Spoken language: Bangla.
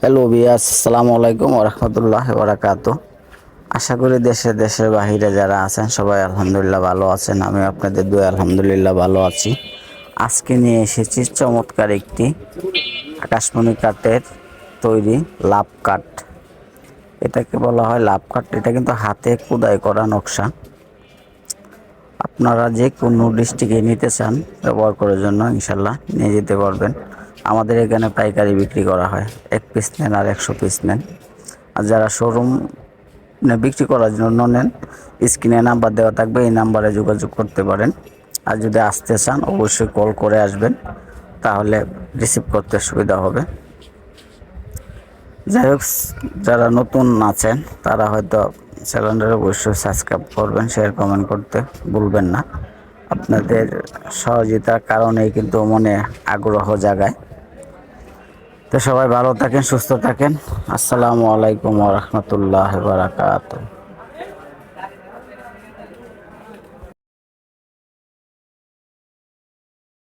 হ্যালো বিয়াস, আসসালামু আলাইকুম ওয়া রাহমাতুল্লাহি ওয়া বারাকাতুহু। আশা করি দেশের বাহিরে যারা আছেন সবাই আলহামদুলিল্লাহ ভালো আছেন। আমি আপনাদের দোয়ায় আলহামদুলিল্লাহ ভালো আছি। আজকে নিয়ে এসেছি চমৎকার একটি আকাশমণি কাঠের তৈরি লাভ কাঠ। এটাকে বলা হয় লাভ কাঠ। এটা কিন্তু হাতে খোদাই করা নকশা। আপনারা যে কোনো ডিস্ট্রিক্টে নিতে চান ব্যবহার করার জন্য ইনশাল্লাহ নিয়ে যেতে পারবেন। আমাদের এখানে পাইকারি বিক্রি করা হয়, 1 পিস নেন আর 100 পিস নেন। আর যারা শোরুম বিক্রি করার জন্য নেন, স্ক্রিনে নাম্বার দেওয়া থাকবে, এই নাম্বারে যোগাযোগ করতে পারেন। আর যদি আসতে চান অবশ্যই কল করে আসবেন, তাহলে রিসিভ করতে সুবিধা হবে। যাই হোক, যারা নতুন আছেন তারা হয়তো চ্যানেলটা অবশ্যই সাবস্ক্রাইব করবেন, শেয়ার কমেন্ট করতে ভুলবেন না। আপনাদের সহযোগিতার কারণেই কিন্তু মনে আগ্রহ জাগায়। তো সবাই ভালো থাকেন, সুস্থ থাকেন। আসসালামু আলাইকুম ওয়া রাহমাতুল্লাহি ওয়া বারাকাতুহু।